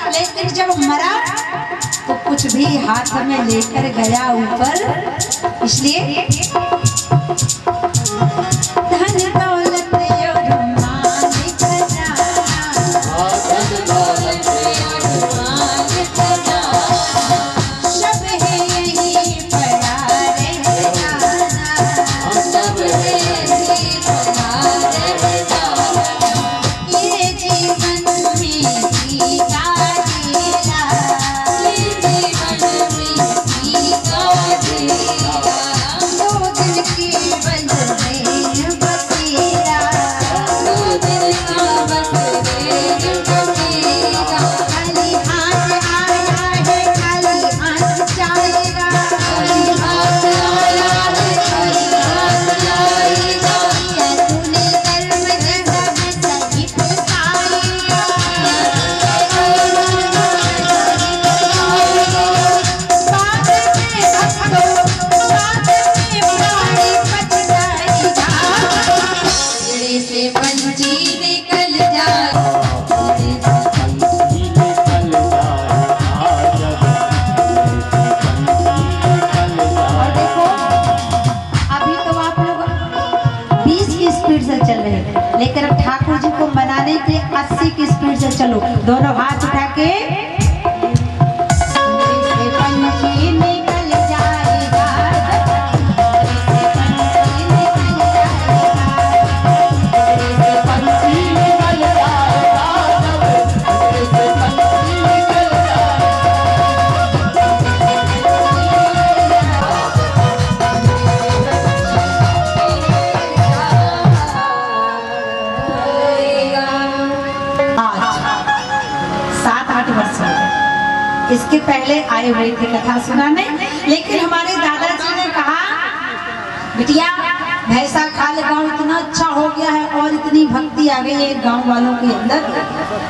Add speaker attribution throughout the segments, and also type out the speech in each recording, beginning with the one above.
Speaker 1: लेकिन जब मरा तो कुछ भी हाथ में लेकर गया ऊपर, इसलिए धन दौलत चलो दोनों हाथ उठा के इसके पहले आए हुए थे कथा सुनाने, लेकिन हमारे दादाजी ने कहा बिटिया भैंसा खाल गांव इतना अच्छा हो गया है और इतनी भक्ति आ गई है गांव वालों के अंदर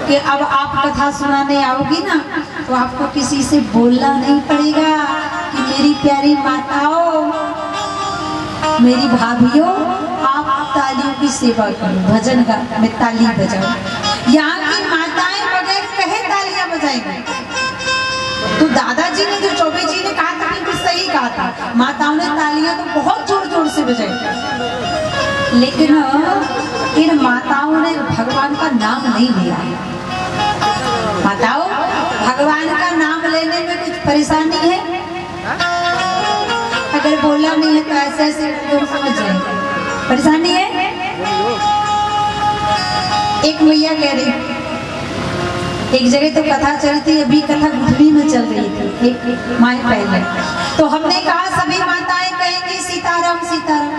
Speaker 1: कि अब आप कथा सुनाने आओगी ना तो आपको किसी से बोलना नहीं पड़ेगा कि मेरी प्यारी माताओं, मेरी भाभियों, आप तालियों की सेवा करो, भजन गा मैं ताली बजाऊं। यहाँ की माताएं बगैर कहे तालियां बजाएंगी। तो दादाजी ने जो चौबे जी ने कहा था बिल्कुल सही कहा था, माताओं ने तालियां तो बहुत जोर जोर से बजाई, लेकिन इन माताओं ने भगवान का नाम नहीं लिया। माताओं, भगवान का नाम लेने में कुछ परेशानी है? अगर बोला नहीं है तो ऐसे ऐसे लोग समझ जाएंगे परेशानी है। एक मैया कह रही, एक जगह तो कथा चलती, अभी कथा गुठली में चल रही थी एक माह पहले, तो हमने कहा सभी माताएं कहेंगी सीताराम सीताराम।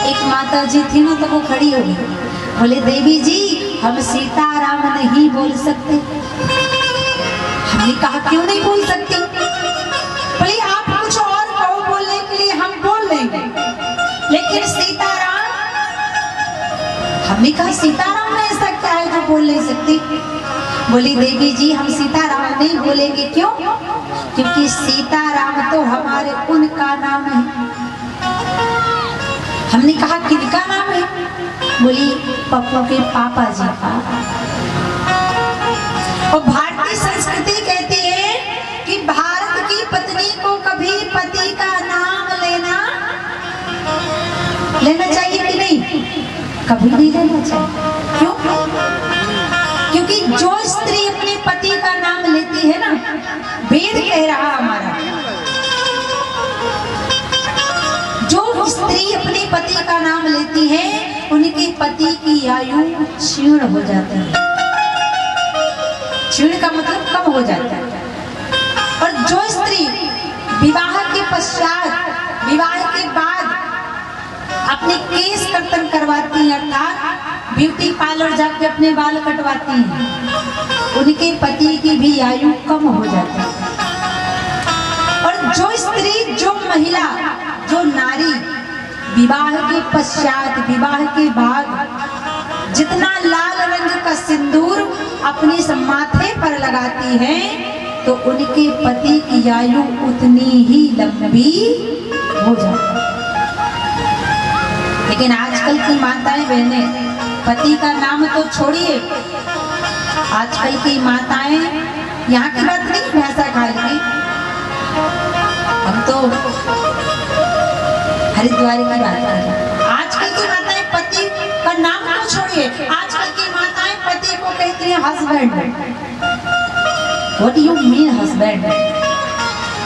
Speaker 1: एक माता जी थी ना तो वो खड़ी हो गई, बोले देवी जी हम सीताराम नहीं बोल सकते। हमने कहा क्यों नहीं बोल सकती? बोले आप कुछ और कहो बोलने के लिए हम बोल लेंगे, लेकिन सीताराम। हमने कहा सीताराम में ऐसा क्या है जो बोल नहीं सकती? बोली देवी जी हम सीताराम नहीं बोलेंगे, क्यों? क्योंकि सीताराम तो हमारे उनका नाम है हमने कहा किनका नाम है? बोली पप्पू के पापा जी का। और भारतीय संस्कृति कहती है कि भारत की पत्नी को कभी पति का नाम लेना चाहिए कि नहीं? कभी नहीं लेना चाहिए। क्यों? क्योंकि जो स्त्री अपने पति का नाम लेती है ना, वेद कह रहा हमारा, जो स्त्री अपने पति का नाम लेती है उनके पति की आयु क्षीण हो जाती है। क्षीण का मतलब कम हो जाता है। और जो स्त्री विवाह के पश्चात, विवाह के बाद अपने केस कर्तन करवाती है, अर्थात ब्यूटी पार्लर जाके अपने बाल कटवाती हैं, उनके पति की भी आयु कम हो जाती है। और जो स्त्री, जो महिला, जो नारी विवाह के पश्चात, विवाह के बाद जितना लाल रंग का सिंदूर अपने माथे पर लगाती है तो उनके पति की आयु उतनी ही लंबी हो जाती है। लेकिन आजकल की माताएं बहनें, पति का नाम तो छोड़िए, आजकल की माताएं, यहाँ की बात नहीं भैंसा खाल की, हम तो हरिद्वार की बात कर रहे हैं। आजकल की माताएं पति का नाम तो छोड़िए, आजकल की माताएं पति को कहती है husband. What do you mean husband?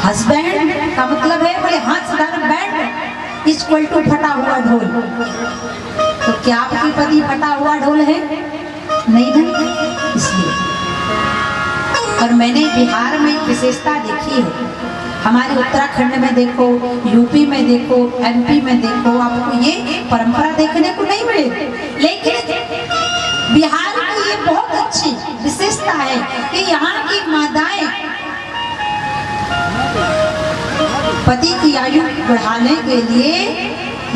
Speaker 1: Husband का मतलब है बोले हंस धर बैंड इक्वल टू फटा हुआ ढोल। तो क्या आपके पति फटा हुआ ढोल है? नहीं नहीं, इसलिए। और मैंने बिहार में एक विशेषता देखी है, हमारे उत्तराखंड में देखो, यूपी में देखो, एमपी में देखो, आपको ये परंपरा देखने को नहीं मिलेगी। लेकिन बिहार की ये बहुत अच्छी विशेषता है कि यहाँ की माताएं पति की आयु बढ़ाने के लिए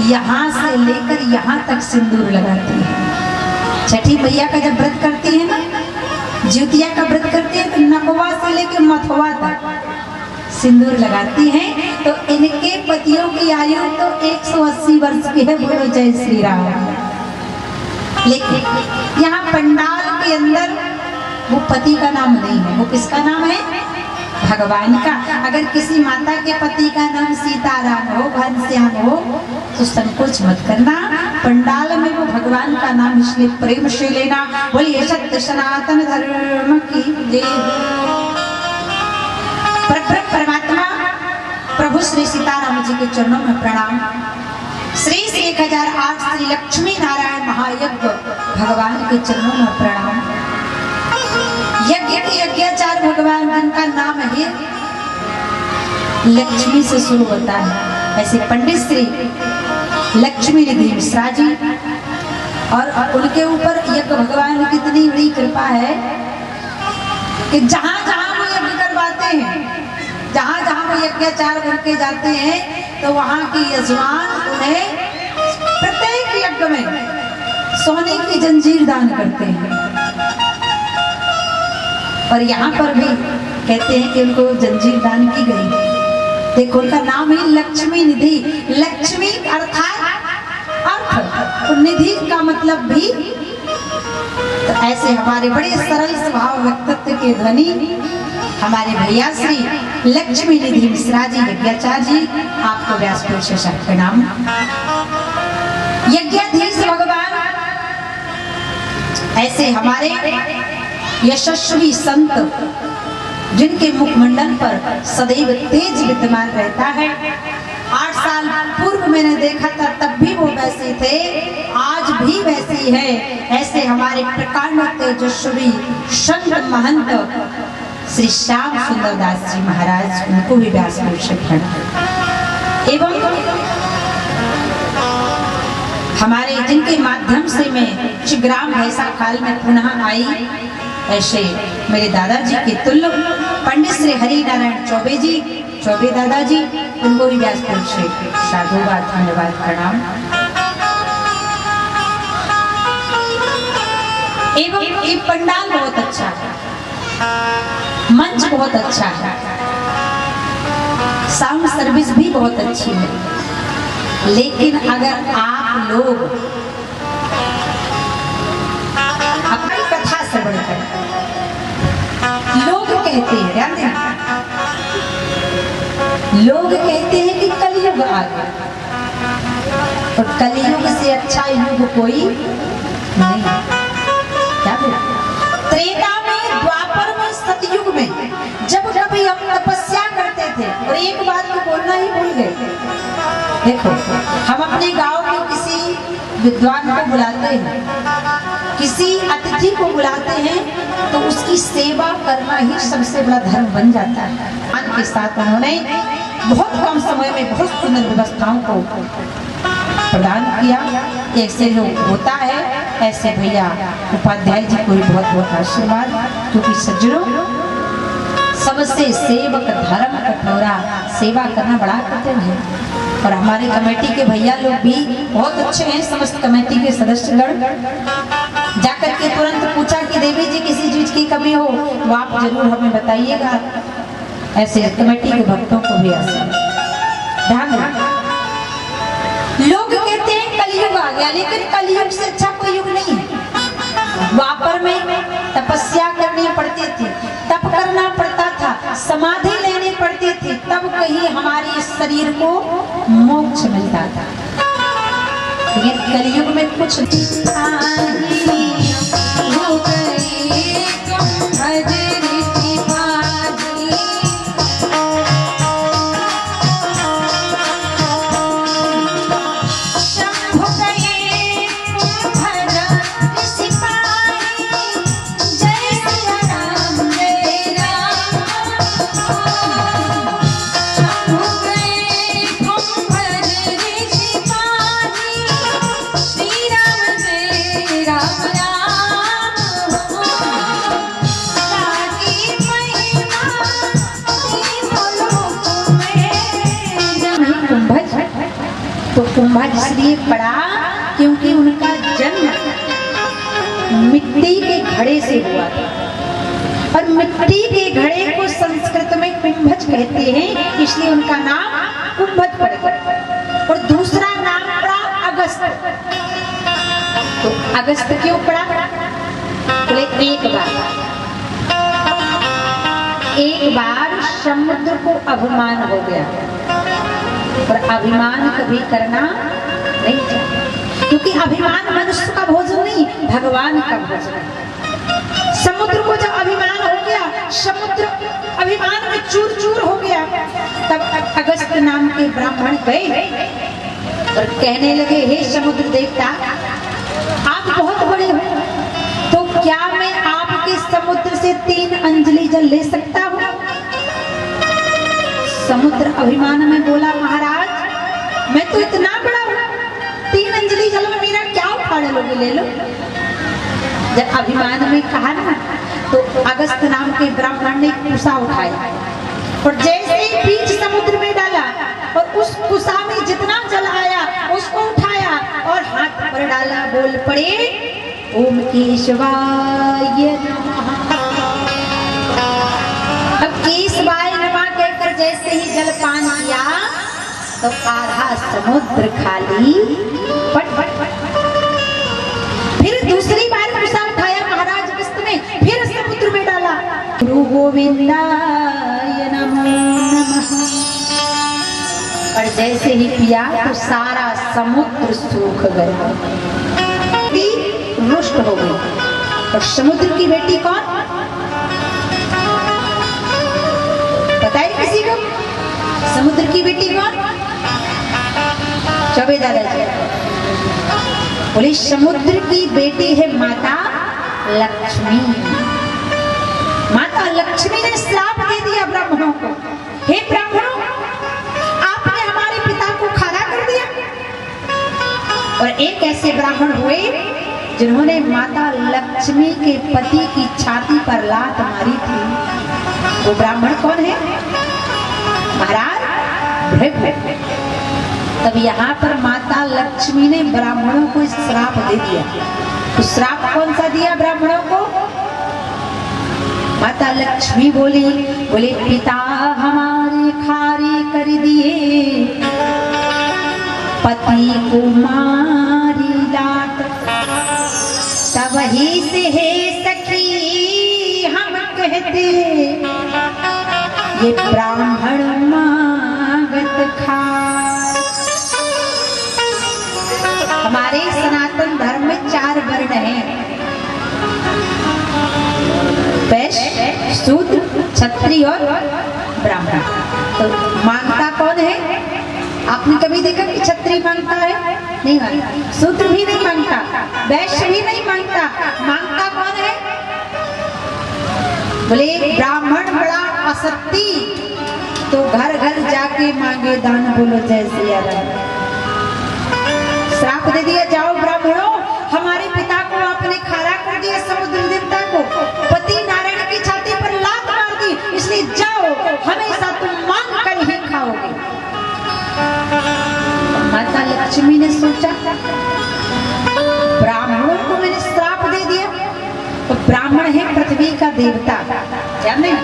Speaker 1: यहाँ से लेकर यहाँ तक सिंदूर लगाती है। छठी मैया का जब व्रत करती है ना, ज्योतिया का व्रत करती है तो नकवा से लेकर मथवा तक सिंदूर लगाती हैं। तो इनके पतियों की आयु तो 180 वर्ष की है। बोलो जय श्री राम। लेकिन यहाँ पंडाल के अंदर वो पति का नाम नहीं है, वो किसका नाम है? भगवान का। अगर किसी माता के पति का नाम सीताराम हो, घनश्याम हो, तो संकोच मत करना, पंडाल में वो भगवान का नाम इसलिए प्रेम से लेना। बोलिए सत्य सनातन धर्म की जय। परमात्मा प्रभु श्री सीताराम जी के चरणों में प्रणाम। श्री 1008 श्री लक्ष्मी नारायण महायज्ञ भगवान के चरणों में प्रणाम। यज्ञ के यज्ञाचार भगवान जिनका नाम है लक्ष्मी से शुरू होता है, ऐसे पंडित श्री लक्ष्मी निधि मिश्रा जी, और उनके ऊपर यज्ञ भगवान की कितनी बड़ी कृपा है कि जहां जहां वो यज्ञ करवाते हैं, जहां जहां वो यज्ञाचार करके जाते हैं, तो वहां की यजमान उन्हें प्रत्येक यज्ञ में सोने की जंजीर दान करते हैं। और यहाँ पर भी कहते हैं कि उनको जंजीर दान की गई। देखो उनका नाम है लक्ष्मी निधि। लक्ष्मी अर्थात अर्थ, निधि का मतलब भी। तो ऐसे हमारे बड़े सरल स्वभाव व्यक्तित्व के धनी हमारे भैया श्री लक्ष्मी निधि मिश्रा जी यज्ञाचार्य जी, आपको व्यासपीठ से प्रणाम। यज्ञाधीश भगवान ऐसे हमारे यशस्वी संत जिनके मुखमंडल पर सदैव तेज विद्यमान रहता है। 8 साल पूर्व मैंने देखा था, तब भी वो वैसे थे, आज भी वैसे है। ऐसे हमारे प्रकांड तेजस्वी संत महंत श्री श्याम सुंदर दास जी महाराज, उनको भी व्यासपीठ से प्रणाम। एवं हमारे जिनके माध्यम से मैं चिग्राम भैंसा खाल में पुनः आई, ऐसे मेरे दादाजी के तुल्य पंडित श्री हरि नारायण चौबे जी, चौबे दादाजी, उनको भी व्यासपीठ से साधुवाद धन्यवाद प्रणाम। एवं ये पंडाल बहुत अच्छा है, मंच बहुत अच्छा है, साउंड सर्विस भी बहुत अच्छी है। लेकिन अगर आप लोग अपनी कथा श्रवण करें, लोग कहते हैं, ध्यान देना, लोग कहते हैं कि कलयुग आ गया, और कलयुग से अच्छा युग कोई नहीं। क्या बोला? त्रेता में, द्वापर में, सतयुग में जब कभी हम तपस्या करते थे, और एक बात को बोलना ही भूल गए। देखो, हम अपने गांव के किसी विद्वान को बुलाते हैं, किसी अतिथि को बुलाते हैं, तो उसकी सेवा करना ही सबसे बड़ा धर्म बन जाता है। मान के साथ उन्होंने बहुत कम समय में बहुत सुंदर व्यवस्थाओं को प्रदान किया। ऐसे जो होता है, ऐसे भैया उपाध्याय जी को भी बहुत बहुत आशीर्वाद, क्योंकि सज्जनों सबसे सेवक धर्म कठोरा, सेवा करना बड़ा कठिन है। और हमारे कमेटी के भैया लोग भी बहुत अच्छे हैं, समस्त कमेटी के सदस्यगण। जाकर के तुरंत पूछा कि देवी जी किसी चीज की कमी हो तो आप जरूर हमें बताइएगा। ऐसे कमेटी के भक्तों को भी ऐसे ध्यान रखना। लोग कहते हैं कलयुग आ गया, लेकिन कलयुग से अच्छा कोई युग नहीं है। द्वापर में तपस्या करनी पड़ती थी, तप करना पड़ता था, समाधि लेनी पड़ती थी, तब कहीं हमारे इस शरीर को मोक्ष मिलता था। लेकिन कलयुग में कुछ तो कुंभज इसलिए पड़ा क्योंकि उनका जन्म मिट्टी के घड़े से हुआ था, और मिट्टी के घड़े को संस्कृत में कुंभज कहते हैं, इसलिए उनका नाम कुंभज पड़ गया। और दूसरा नाम पड़ा अगस्त। तो अगस्त क्यों पड़ा? बोले एक बार समुद्र को अभिमान हो गया, पर अभिमान कभी करना नहीं चाहिए, क्योंकि अभिमान मनुष्य का भोजन नहीं, भगवान का भोजन है। समुद्र को जब अभिमान हो गया, समुद्र अभिमान में चूर चूर हो गया, तब अगस्त नाम के ब्राह्मण गए और कहने लगे, हे समुद्र देवता, आप बहुत बड़े हो, तो क्या मैं आपके समुद्र से 3 अंजलि जल ले सकता हूँ? समुद्र अभिमान में बोला, महाराज मैं तो इतना बड़ा हूँ, 3 अंजलि जल में मेरा क्या उखाड़ लोगे, ले लो। जब अभिमान में कहा ना, तो अगस्त नाम के ब्राह्मण ने कुसा उठाया और जैसे ही बीच समुद्र में डाला, और उस कुसा में जितना जल आया उसको उठाया और हाथ पर डाला, बोल पड़े, ओम केशवाय नमः। अब केशवाय नमः कहकर जैसे ही जल पान किया, तो आधा समुद्र खाली पट पट पट। फिर दूसरी बार कुसा उठाया महाराज अगस्त ने, फिर समुद्र में डाला, गुरु गोविंदाय नमो नमः। और जैसे ही पिया तो सारा समुद्र सूख गया, रुष्ट हो गई। और समुद्र की बेटी कौन? पता है किसी को? समुद्र की बेटी कौन? चौबे दादाजी बोले, समुद्र की बेटी है माता लक्ष्मी। माता लक्ष्मी ने श्राप दे दिया ब्राह्मणों को, हे ब्राह्मणों, आपने हमारे पिता को खरा कर दिया। और एक ऐसे ब्राह्मण हुए जिन्होंने माता लक्ष्मी के पति की छाती पर लात मारी थी। वो ब्राह्मण कौन है? महाराज भृगु। तब यहाँ पर माता लक्ष्मी ने ब्राह्मणों को श्राप दे दिया। तो श्राप कौन सा दिया ब्राह्मणों को? माता लक्ष्मी बोली, बोले पिता हमारे खारी कर दिए, पति कुमारी लाट, तब ही से है सखी हम कहते ये ब्राह्मण मांगत खाए। हमारे सनातन धर्म में 4 वर्ण हैं, वैश्य, शूद्र, क्षत्रिय और ब्राह्मण। तो मांगता कौन है? आपने कभी देखा कि क्षत्रिय मांगता है? नहीं मांगता। शूद्र भी नहीं मांगता, वैश्य भी नहीं मांगता। मांगता कौन है? बोले ब्राह्मण बड़ा असत्ती, तो घर घर जाके मांगे दान। बोलो जय सिया राम। श्राप दे दिया, जाओ ब्राह्मणों, हमारे पिता को आपने खारा कर दिया, समुद्र देवता को, पति नारायण की छाती पर लात मार दी, इसलिए जाओ, हमेशा तुम मांग कर ही खाओगे। माता लक्ष्मी ने सोचा ब्राह्मणों को मैंने श्राप दे दिया, तो ब्राह्मण है पृथ्वी का देवता, जानते हैं?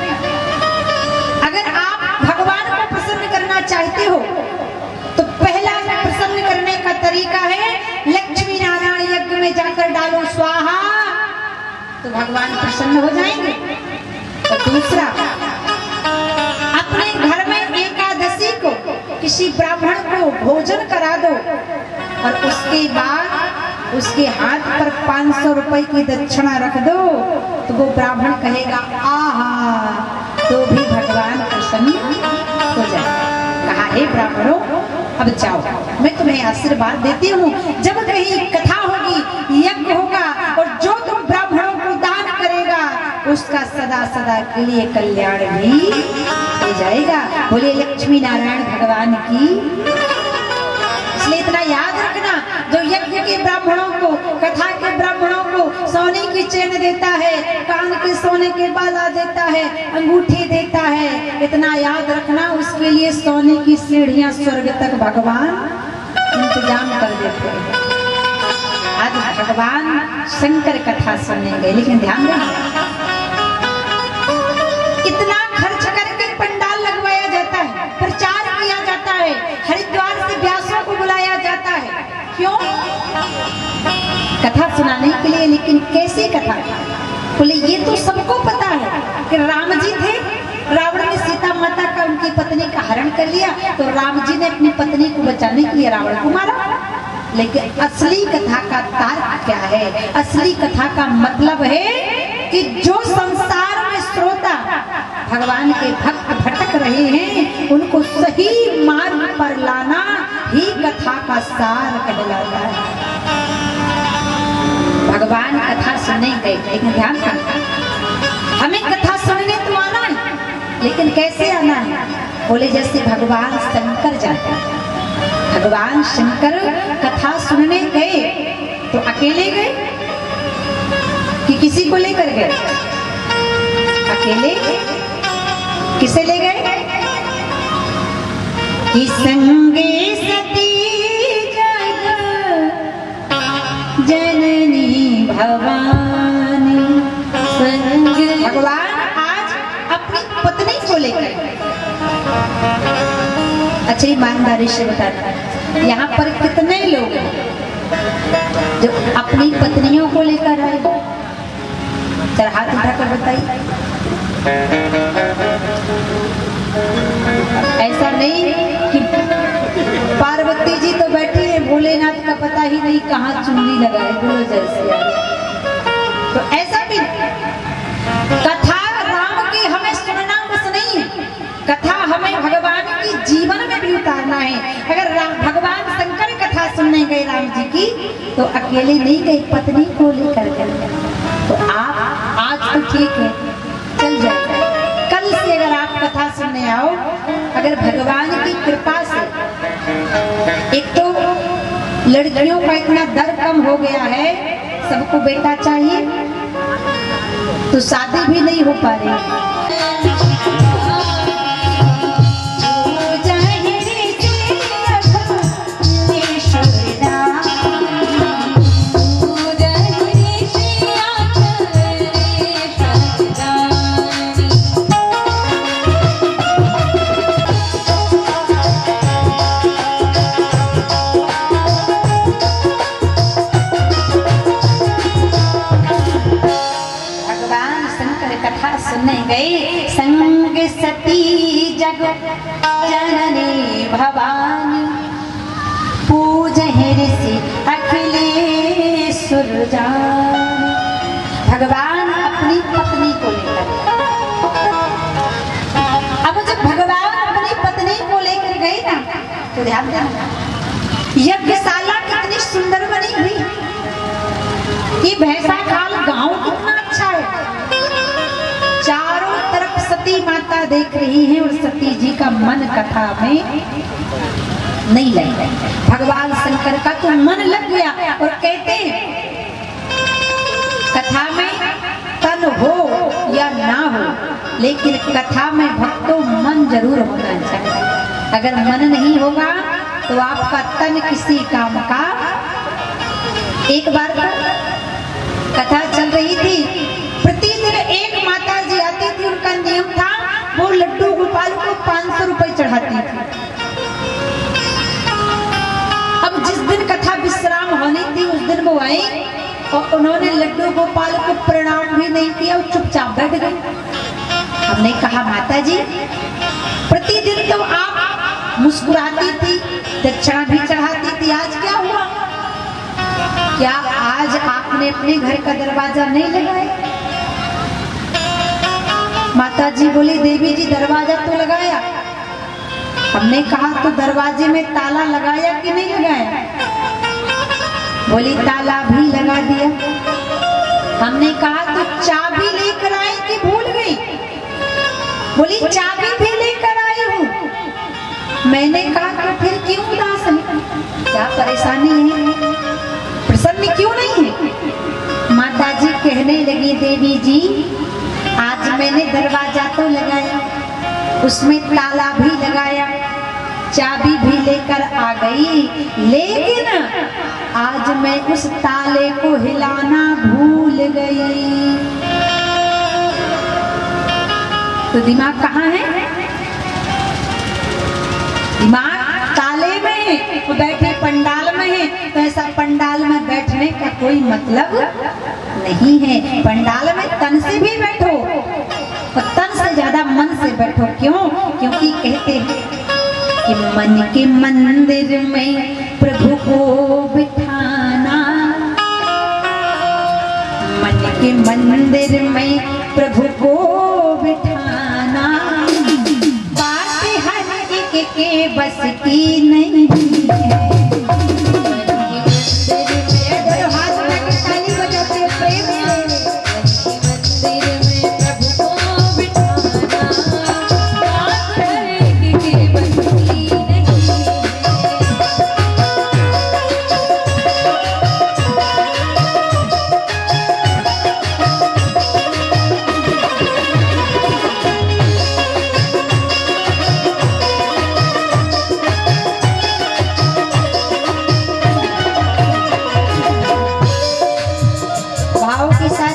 Speaker 1: अगर आप भगवान को प्रसन्न करना चाहते हो तो पहला प्रसन्न करने का तरीका है लक्ष्मी नारायण यज्ञ में जाकर डालो स्वाहा, तो भगवान प्रसन्न हो जाएंगे। और दूसरा, अपने घर में एकादशी को किसी ब्राह्मण को भोजन करा दो और उसके बाद उसके हाथ पर 500 रुपए की दक्षिणा रख दो, तो वो ब्राह्मण कहेगा आहा, तो भी भगवान प्रसन्न हो जाए। कहा हे ब्राह्मणों, अब जाओ, मैं तुम्हें आशीर्वाद देती हूँ। जब कहीं कथा होगी, यज्ञ होगा, और जो तुम ब्राह्मणों को दान करेगा उसका सदा सदा के लिए कल्याण भी हो जाएगा। बोले लक्ष्मी नारायण भगवान की। इसलिए इतना याद रखना, जो यज्ञ के ब्राह्मणों को, कथा के ब्राह्मणों को सोने की चेन देता है, कान के सोने के बाला देता है, अंगूठी देता है, इतना याद रखना, उसके लिए सोने की सीढ़ियां स्वर्ग तक भगवान इंतजाम कर देते हैं। आज भगवान शंकर कथा सुनेंगे, लेकिन ध्यान रखना, इतना खर्च करके पंडाल लगवाया जाता है, प्रचार किया जाता है, हरिद्वार से व्यासों को बुलाया जाता है, क्यों? कथा सुनाने के लिए। लेकिन कैसी कथा? बोले ये तो सबको पता है कि राम जी थे, रावण ने सीता माता का, उनकी पत्नी का हरण कर लिया, तो राम जी ने अपनी पत्नी को बचाने के लिए रावण को मारा। लेकिन असली कथा का तार्क क्या है? असली कथा का मतलब है कि जो संसार में श्रोता भगवान के भक्त भटक रहे हैं, उनको सही मार्ग पर लाना ही कथा का सार कहलाता है। भगवान कथा सुनने गए, लेकिन ध्यान रखना, हमें कथा सुनने तो आना है, लेकिन कैसे आना है? बोले जैसे भगवान शंकर जाते हैं। भगवान शंकर कथा सुनने गए तो अकेले गए कि किसी को लेकर गए? अकेले। किसे ले गए? कि संगे सती जग जननी भवानी संग। भगवान आज अपनी पत्नी को लेकर, अच्छा ईमानदारी से बताना, यहाँ पर कितने लोग हैं जो अपनी पत्नियों को लेकर आए? जरा हाथ उठाकर बताइए। ऐसा नहीं कि पार्वती जी तो बैठी है, भोलेनाथ का पता ही नहीं कहाँ चुनरी लगाए। बोलो जैसे, तो ऐसा भी कथा राम की हमें सुनना बस नहीं है, कथा हमें भगवान की जीवन में भी उतारना है। अगर भगवान शंकर कथा सुनने गए राम जी की, तो अकेले नहीं गए, पत्नी को लेकर गए। तो आप आज तो ठीक है, चल जाए, कल से अगर आप कथा सुनने आओ, अगर भगवान की कृपा से, एक तो लड़कियों का इतना दर कम हो गया है, सबको बेटा चाहिए, तो शादी भी नहीं हो पा रही। गए संग सती जग जननी भवानी पूजहि ऋषि अखिलेश्वर जान। भगवान अपनी पत्नी को लेकर, अब जब भगवान अपनी पत्नी को लेकर गए ना तो ध्यान देना, यज्ञशाला कितनी सुंदर बनी हुई। ये भैंसा खाल गांव कितना अच्छा है, चारों तरफ सती माता देख रही है और सती जी का मन कथा में नहीं लग गया। भगवान शंकर का तो मन लग गया और कहते हैं कथा में तन हो या ना हो, लेकिन कथा में भक्तों मन जरूर होना चाहिए। अगर मन नहीं होगा तो आपका तन किसी काम का। एक बार कथा चल रही थी, प्रतिदिन एक माता जी आती थी, उनका नियम था वो लड्डू गोपाल को 500 रुपए चढ़ाती थी। अब जिस दिन कथा विश्राम होनी थी उस दिन वो आई और उन्होंने लड्डू गोपाल को प्रणाम भी नहीं किया और चुपचाप बैठ गए। हमने कहा माता जी प्रतिदिन तो आप मुस्कुराती थी, दक्षिणा भी चढ़ाती थी, आज क्या हुआ? क्या आज आपने अपने घर का दरवाजा नहीं लगाया? माता जी बोली देवी जी दरवाजा तो लगाया। हमने कहा तो दरवाजे में ताला लगाया कि नहीं लगाया? बोली ताला भी लगा दिया। हमने कहा तो चाबी लेकर आई कि भूल गई? बोली चाबी भी लेकर आई हूँ। मैंने कहा तो फिर क्यों उदास है, क्या परेशानी है, प्रसन्न क्यों नहीं है? माता जी कहने लगी देवी जी आज मैंने दरवाजा तो लगाया, उसमें ताला भी लगाया, चाबी भी लेकर आ गई, लेकिन आज मैं उस ताले को हिलाना भूल गई। तो दिमाग कहाँ है? दिमाग ताले में, वो बैठे पंडाल में है, तो ऐसा पंडाल में बैठने का कोई मतलब नहीं है। पंडाल में तन से भी बैठो और तन से ज्यादा मन से बैठो। क्यों? क्योंकि कहते हैं कि मन के मंदिर में प्रभु को बिठाना, मन के मंदिर में प्रभु को बिठाना, बात हर एक के बस की नहीं है।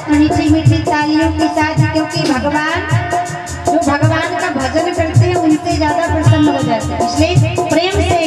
Speaker 1: मीठी मीठी तालियों के साथ, क्योंकि भगवान जो भगवान का भजन करते हैं उनसे ज्यादा प्रसन्न हो जाते हैं, इसलिए प्रेम से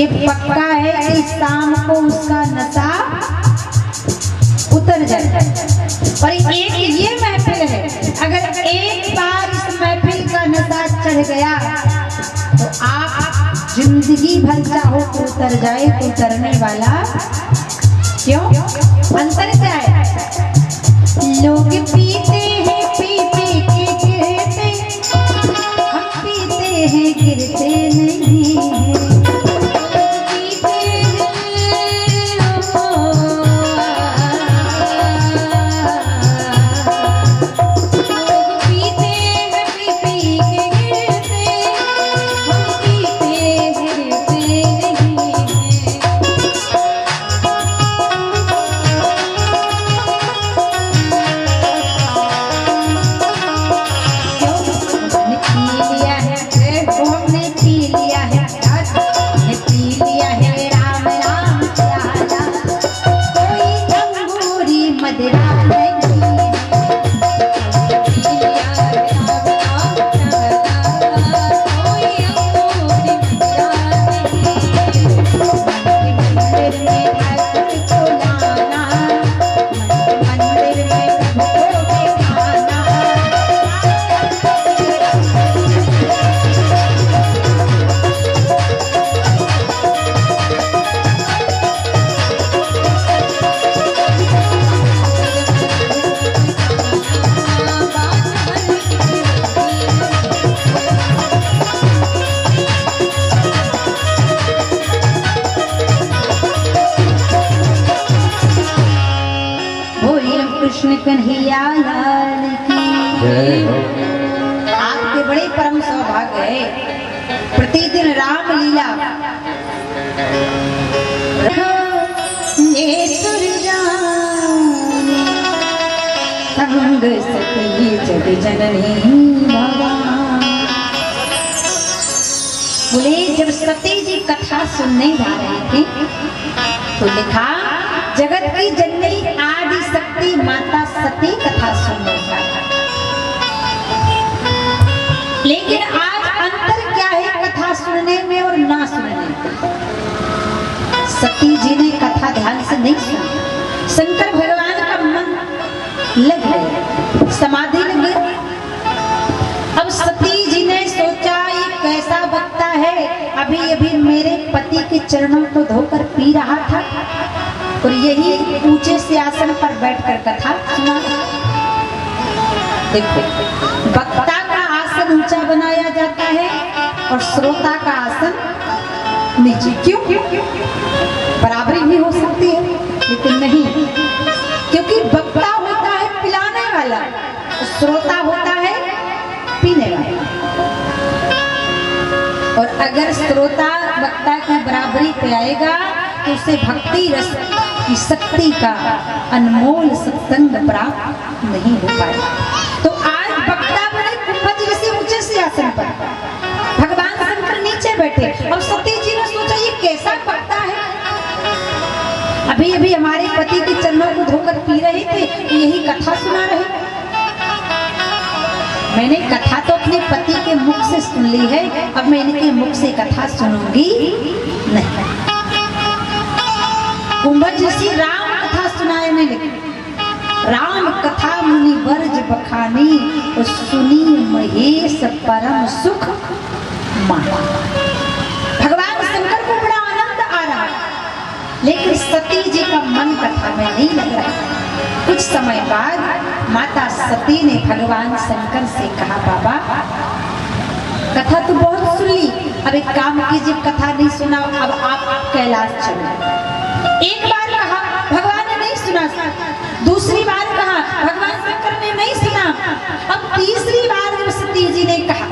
Speaker 1: ये पक्का है कि शाम को उसका नशा उतर जाए। और एक ये महफिल है, अगर एक बार इस महफिल का नशा चढ़ गया तो आप जिंदगी भर चाहो तो उतर जाए तो उतरने वाला क्यों? अंतर क्या है? लोग पीते हैं पी पी के गिरते, हम पीते हैं गिरते नहीं हैं। कृष्ण कन्हैया लाल की जय हो। आपके बड़े परम सौभाग्य है, प्रतिदिन राम लीला संग सती जग जननी भगवान। बोले जब सती जी कथा सुनने जा रहे थे तो लिखा जगत की जननी आदि शक्ति माता सती कथा सुनने जा रहा। लेकिन आज अंतर क्या है कथा सुनने में और ना सुनने में? सती जी ने कथा ध्यान से नहीं सुनी, शंकर भगवान का मन लग गया, समाधि लग गई। अब सती जी ने सोचा ये कैसा वक्ता है, अभी अभी मेरे पति के चरणों को धोकर पी रहा था और यही ऊंचे से आसन पर बैठकर कथा सुना। देखो, वक्ता का आसन ऊंचा बनाया जाता है और श्रोता का आसन नीचे। क्यों? बराबरी भी हो सकती है लेकिन नहीं, क्योंकि वक्ता होता है पिलाने वाला और श्रोता होता है पीने वाला। और अगर श्रोता वक्ता की बराबरी पे आएगा तो उसे भक्ति रस की शक्ति का अनमोल सत्संग प्राप्त नहीं हो पाएगा। तो आज वक्ता बने कुंभज जैसे ऊंचे सिंहासन पर, भगवान शंकर नीचे बैठे और सती जी ने सोचा ये कैसा वक्ता है, अभी अभी हमारे पति के चरणों को धोकर पी रहे थे तो यही कथा सुना रहे। मैंने कथा तो अपने पति के मुख से सुन ली है, अब मैं इनके मुख से कथा सुनूंगी नहीं। कुंभज ऋषि राम कथा सुनाए नहीं, लेकिन राम कथा मुनि वर्ज बखानी और सुनी महेश परम सुख माना। भगवान शंकर को बड़ा आनंद आ रहा, लेकिन सती जी का मन कथा में नहीं लग रहा। कुछ समय बाद माता सती ने भगवान शंकर से कहा, बाबा कथा तो बहुत सुन ली, अब एक काम कीजिए, कथा नहीं सुना, अब आप कैलाश चलो। एक बार कहा, भगवान ने नहीं सुना। दूसरी बार कहा, भगवान शंकर ने नहीं सुना। अब तीसरी बार जब सती जी ने कहा,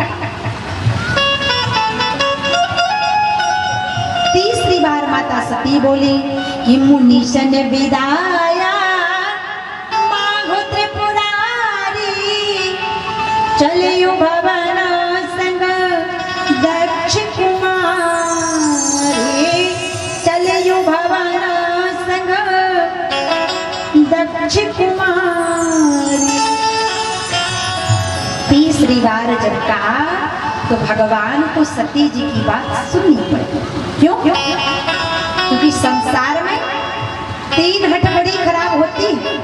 Speaker 1: तीसरी बार माता सती बोली कि मुनीशन विदाया मांगो त्रिपुरारी, चलियो भवन संग दक्ष कुमारी, चलियो भवन संग दक्ष कुमारी। तीसरी बार जब कहा तो भगवान को सती जी की बात सुननी पड़ी। क्यों? क्योंकि संसार में 3 हट बड़ी खराब होती है।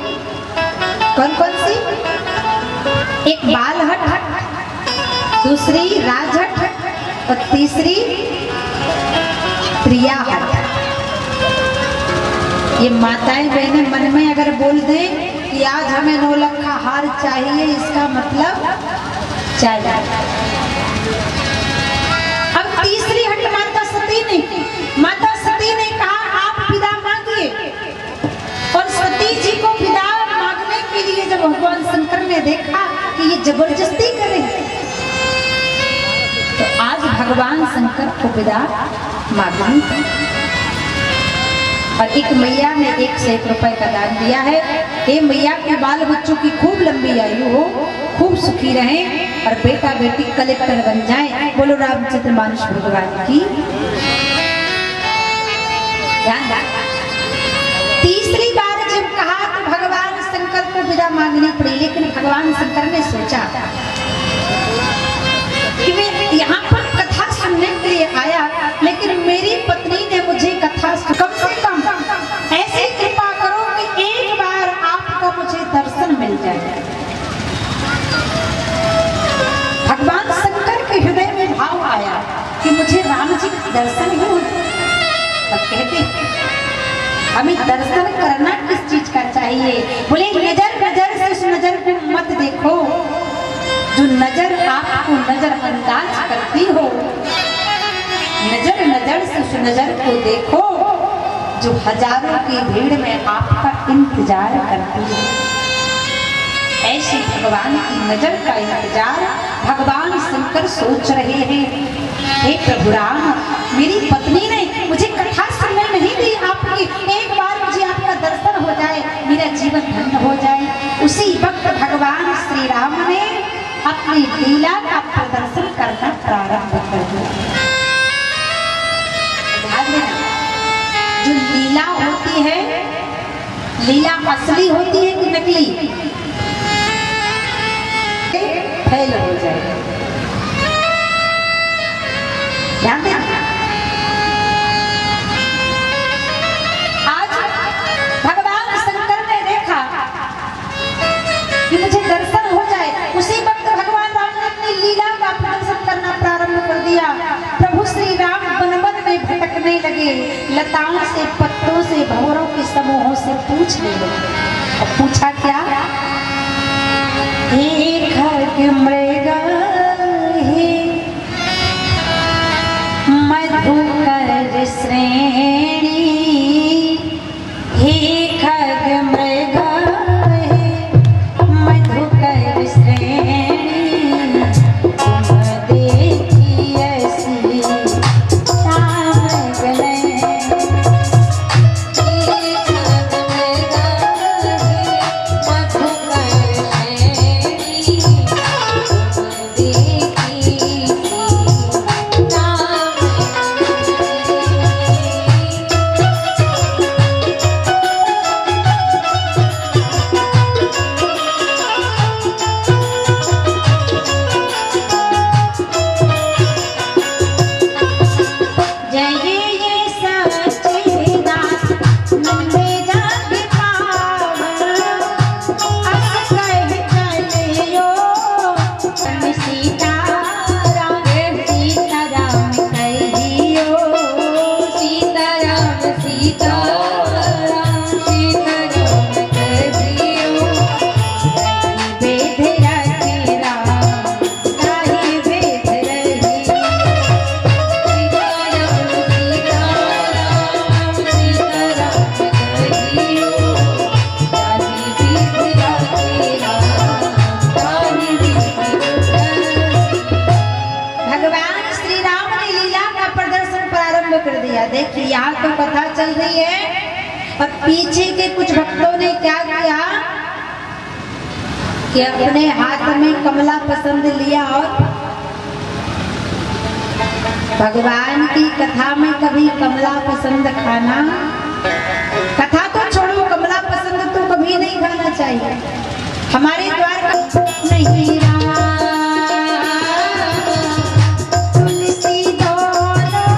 Speaker 1: कौन कौन सी? एक बाल हट, दूसरी राजहट और तीसरी प्रिया हट। ये माताएं बहनें मन में अगर बोल दें कि आज हमें 9 लाख का हार चाहिए, इसका मतलब चाहिए। अब तीसरी हट माता सती ने कहा आप विदा मांगिए, और सती जी को विदा मांगने के लिए जब भगवान शंकर ने देखा कि ये जबरदस्ती करेंगे, तो आज भगवान शंकर को विदा मांगी। और एक मैया ने 1 से 1 रुपए का दान दिया है। ये मैया के बाल बच्चों की खूब लंबी आयु हो, खूब सुखी रहें और बेटा बेटी कलेक्टर बन जाएं। बोलो रामचंद्र मानस भगवान की। तीसरी बार जब कहा तो भगवान शंकर को विदा मांगनी पड़ी, लेकिन भगवान शंकर ने सोचा कि मैं यहाँ पर कथा सुनने के लिए आया, लेकिन मेरी पत्नी ने मुझे कथा कम से कम ऐसी कृपा करो कि एक बार आपका मुझे दर्शन मिल जाए। भगवान शंकर के हृदय में भाव आया कि मुझे राम जी का दर्शन ही हो। तब कहते हमें दर्शन करना किस चीज का चाहिए? बोले नजर से उस नजर को मत देखो जो नजर आपको नजरअंदाज करती हो, नजर से उस नजर को देखो जो हजारों की भीड़ में आपका इंतजार करती है। ऐसे भगवान की नजर का इंतजार भगवान शंकर सोच रहे हैं। हे प्रभु राम, मेरी पत्नी ने मुझे कथा सुनने नहीं दी आपकी, एक बार मुझे आपका दर्शन हो जाए, मेरा जीवन धन्य हो जाए। उसी वक्त भगवान श्री राम ने अपनी लीला का प्रदर्शन करना प्रारंभ कर दिया। ध्यान देना, जो लीला होती है, लीला असली होती है कि नकली? फेल हो जाए। ध्यान देना, आज भगवान शंकर ने देखा कि मुझे दर्शन हो जाए, उसी वक्त भगवान राम ने अपनी लीला का प्रदर्शन करना प्रारंभ कर दिया। प्रभु श्री राम वन में भटकने लगे, लताओं से, पत्तों से, भंवरों के समूहों से पूछने लगे। और पूछा क्या? हे खग मृग हे मधुकर श्रेणी, हे खग मृग हे मधुकर श्रेणी, तुम देखी ऐसी शाम गले। देखिए यहाँ तो कथा चल रही है और पीछे के कुछ भक्तों ने क्या किया कि अपने हाथ में कमला पसंद लिया और भगवान की कथा में कभी कमला पसंद खाना, कथा तो छोड़ो, कमला पसंद तो कभी नहीं खाना चाहिए। हमारे द्वार नहीं रहा तुलसी दोनों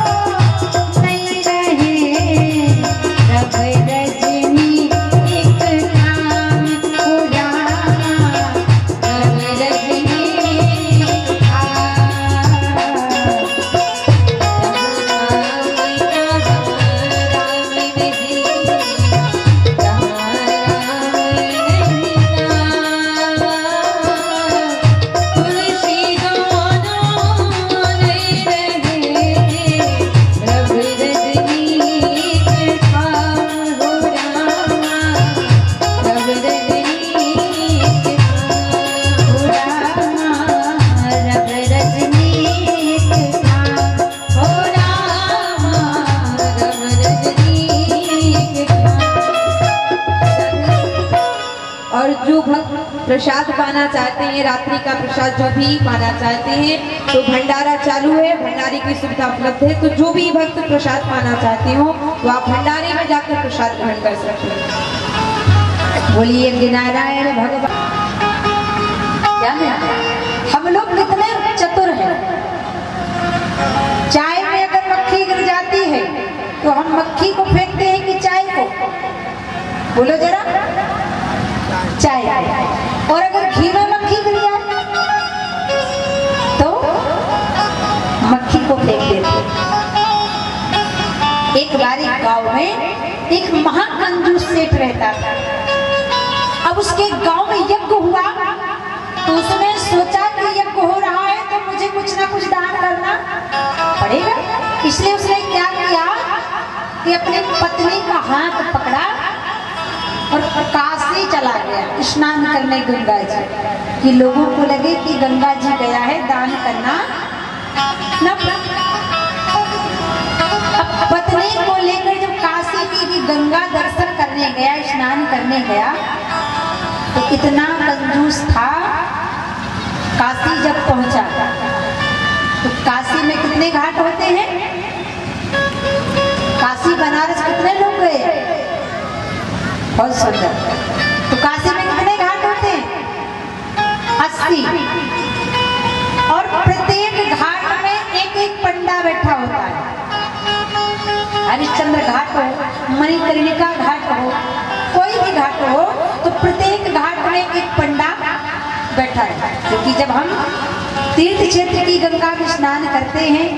Speaker 2: प्रसाद पाना चाहते हैं, रात्रि का प्रसाद जो भी पाना चाहते हैं, तो भंडारा चालू है, भंडारे की सुविधा उपलब्ध है। तो जो भी भक्त प्रसाद पाना चाहते हो तो आप भंडारे में जाकर प्रसाद ग्रहण कर सकते हैं।
Speaker 1: बोलिए नारायण भगवान। क्या हम लोग कितने चतुर हैं। चाय में अगर मक्खी गिर जाती है तो हम मक्खी को फेंकते हैं कि चाय को? बोलो जरा। चाय। और अगर घी में मक्खी गिर जाए तो मक्खी को फेंक देते। एक बार एक गांव में एक महाकंजूस सेठ रहता था। अब उसके गांव में यज्ञ हुआ तो उसने सोचा कि यज्ञ हो रहा है तो मुझे कुछ ना कुछ दान करना पड़ेगा। इसलिए उसने क्या किया कि अपनी पत्नी का हाथ पकड़ा और काशी चला गया स्नान करने गंगा जी, कि लोगों को लगे कि गंगा जी गया है, दान करना न। अब पत्नी को लेकर जब काशी की गंगा दर्शन करने गया, स्नान करने गया, तो इतना कंजूस था। काशी जब पहुंचा तो काशी में कितने घाट होते हैं? काशी बनारस कितने लोग गए? बहुत सुंदर। तो काशी में कितने घाट होते हैं? 80। और प्रत्येक घाट में एक एक पंडा बैठा होता है। हरिश्चंद्र घाट हो, मणिकर्णिका घाट हो, कोई भी घाट हो, तो प्रत्येक घाट में एक पंडा बैठा है। क्योंकि जब हम तीर्थ क्षेत्र की गंगा में स्नान करते हैं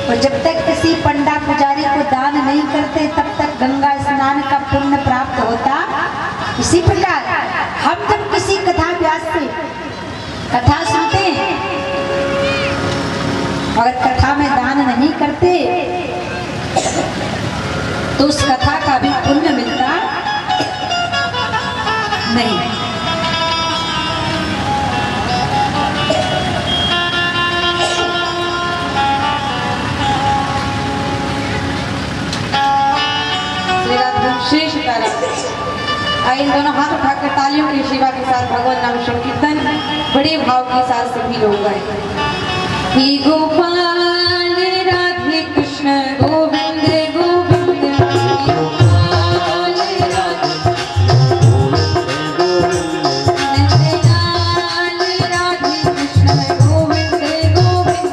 Speaker 1: और जब तक किसी पंडा पुजारी को दान नहीं करते तब तक गंगा स्नान का पुण्य प्राप्त होता। इसी प्रकार हम जब किसी कथा व्यास से कथा सुनते हैं, अगर कथा में दान नहीं करते तो उस कथा का भी पुण्य मिलता नहीं।
Speaker 2: शेष इन दोनों हाथ उठाकर तालियों की सेवा के साथ भगवान नाम संकीर्तन बड़े भाव के साथ सभी लोग गाएं। हे गोपाल राधे कृष्ण गोविंद गोविंद, गोपाल राधे कृष्ण गोविंद गोविंद।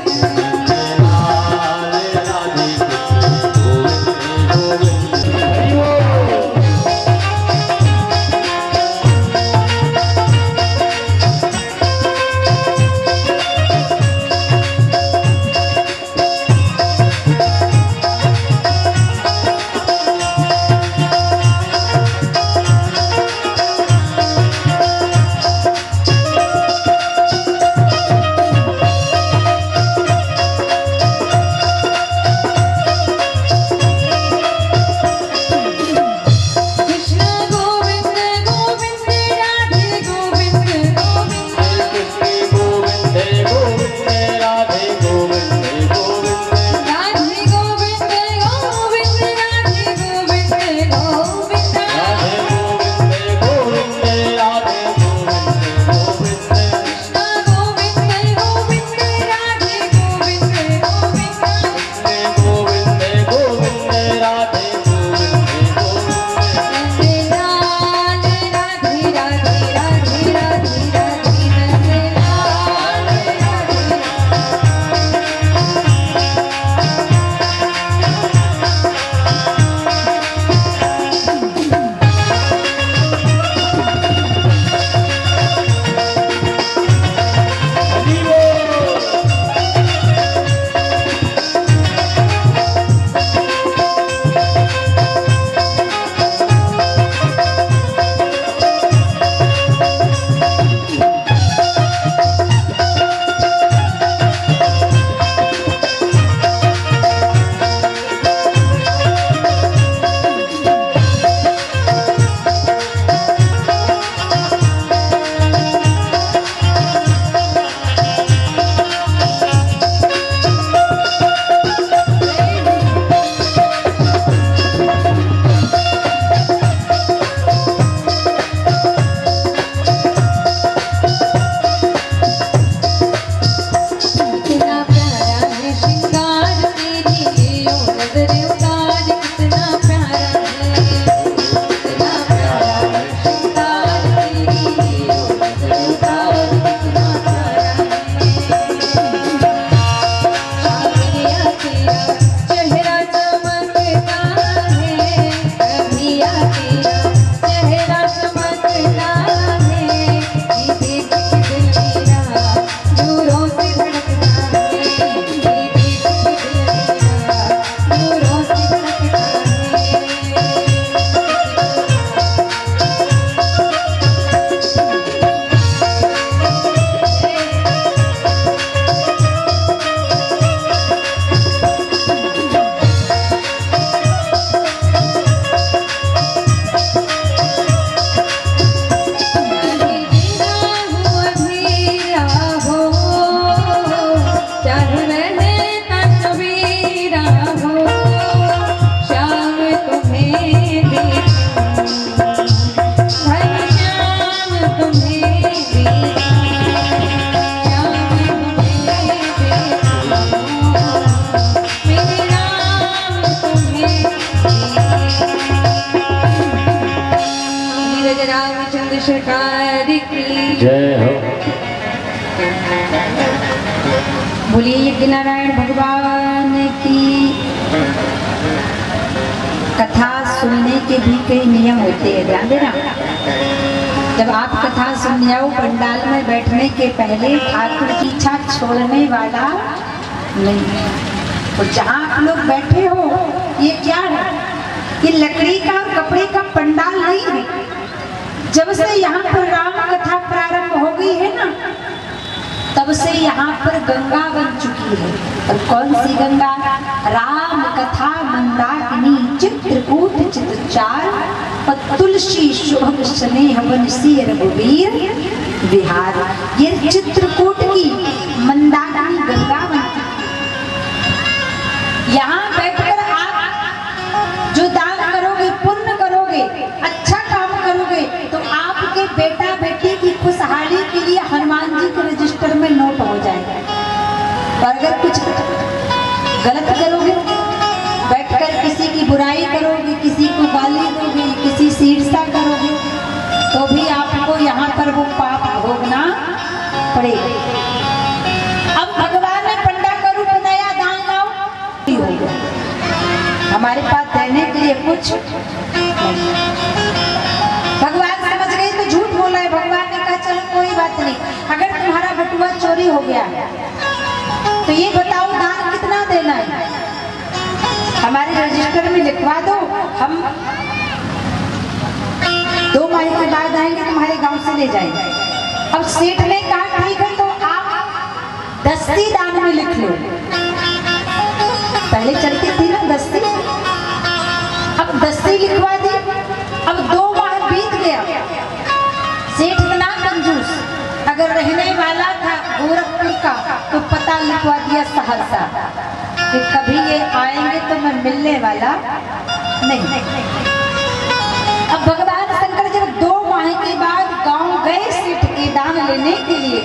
Speaker 1: बोलिए यज्ञनारायण भगवान की। कथा सुनने के भी कई नियम होते हैं, ध्यान देना। जब आप कथा सुन जाओ, पंडाल में बैठने के पहले ठाकुर की इच्छा छोड़ने वाला नहीं। और जहाँ आप लोग बैठे हो, ये क्या है? ये लकड़ी का और कपड़े का पंडाल नहीं है। जब से यहाँ पर राम कथा प्रारंभ हो गई है ना, तब से यहाँ पर गंगा बन चुकी है। और कौन सी गंगा? राम कथा मंदाकिनी चित्रकूट चित्रचार और तुलसी शुभ स्नेह बंसी रघुवीर विहार। ये चित्रकूट की मंदाकिनी गंगा बन चुकी है। यहाँ बैठकर आप जो दान करोगे, पुण्य करोगे, अच्छा काम करोगे, तो आपके बेटा बेटी की खुशहाली के लिए हनुमान जी के रजिस्टर में नोट हो जाएगा। और अगर कुछ गलत करोगे, बैठकर किसी की बुराई करोगे, किसी को गाली दोगे, किसी से ईर्ष्या करोगे, तो भी आपको यहाँ पर वो पाप भोगना पड़ेगा। अब भगवान ने पंडा का रूप नया, दान लाओ, हमारे पास देने के लिए कुछ नहीं। भगवान समझ गए तो झूठ बोला है। भगवान ने कहा चलो कोई बात नहीं, अगर तुम्हारा बटुआ चोरी हो गया तो ये बताओ दान कितना देना है, हमारे रजिस्टर में लिखवा दो। हम 2 माह के बाद आएंगे, तुम्हारे गांव से ले जाएंगे। अब सेठ ने कहा ठीक है, तो आप दस्ती दान में लिख लो। पहले चलती थी ना दस्ती, अब दस्ती लिखवा दी। अब 2 माह बीत गया। सेठ इतना कंजूस, अगर रहने वाला था गोरखपुर का तो पता लिखवा दिया सहरसा, कि कभी ये आएंगे तो मैं मिलने वाला नहीं। अब भगवान शंकर जब 2 माह के बाद गांव गए सेठ के दान लेने के लिए,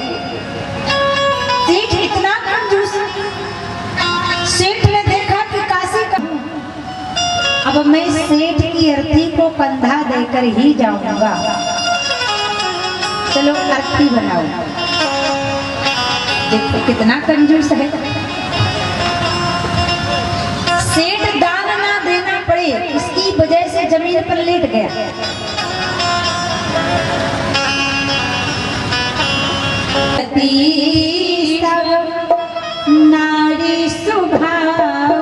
Speaker 1: सेठ इतना कंजूस, सेठ ने देखा कि काशी का, अब मैं सेठ की अर्थी को कंधा देकर ही जाऊंगा, चलो अर्थी बनाओ। देखो कितना कंजूस है। सेठ दान ना देना पड़े, इसकी वजह से जमीन पर लेट गया। नारी सुभाऊ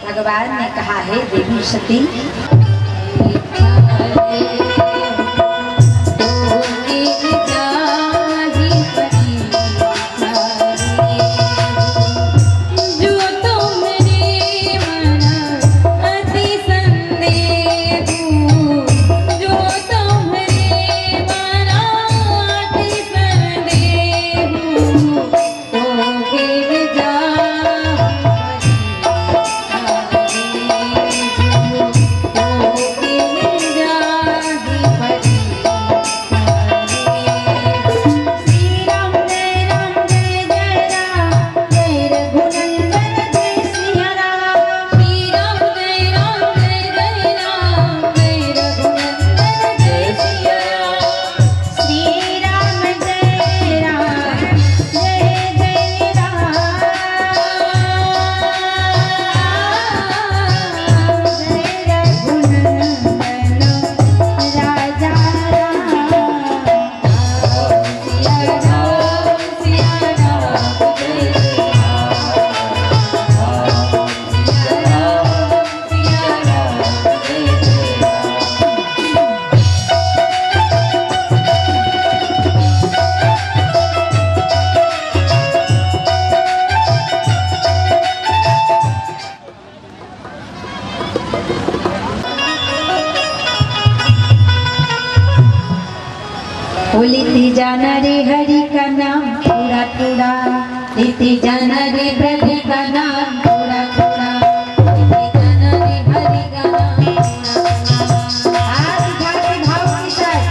Speaker 1: भगवान ने कहा है देवी सती,
Speaker 2: जा
Speaker 1: जाना रे हरि का नाम थोड़ा थोड़ा, लेते जाना रे प्रभु का नाम थोड़ा थोड़ा, लेते जाना रे हरि का नाम थोड़ा थोड़ा। हाथ उठा के भाव के साथ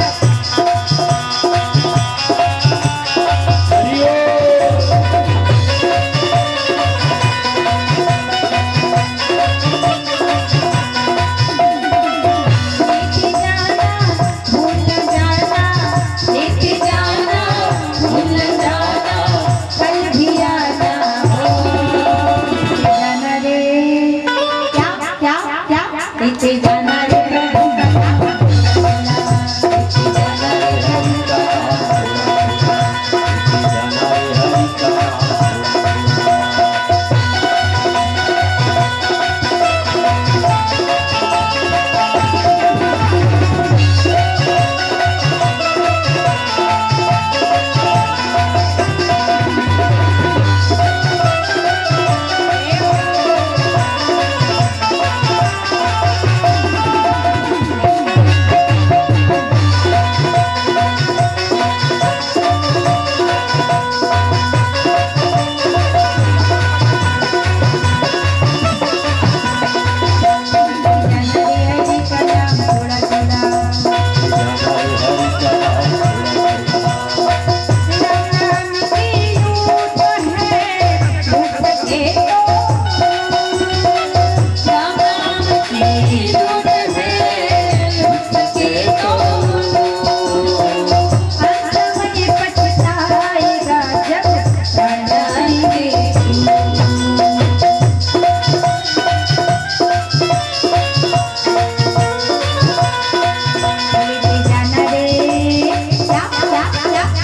Speaker 1: लेते जाना रे प्रभु का नाम थोड़ा,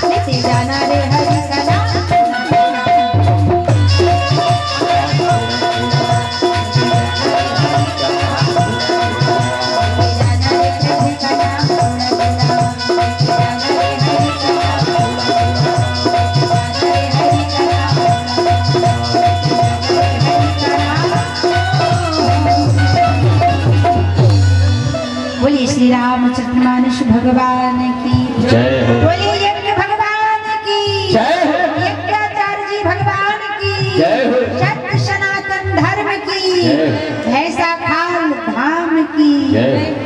Speaker 1: लेते जाना रे हरि का नाम श्री रामचंद्रमानस भगवान की
Speaker 3: जय हो।
Speaker 1: बोलिए यज्ञ भगवान की
Speaker 3: जय हो।
Speaker 1: यज्ञाचार्य जी भगवान की
Speaker 3: जय हो।
Speaker 1: सत्य सनातन धर्म की
Speaker 3: जय हो।
Speaker 1: भैंसा खाल धाम की
Speaker 3: जय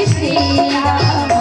Speaker 2: श्री राम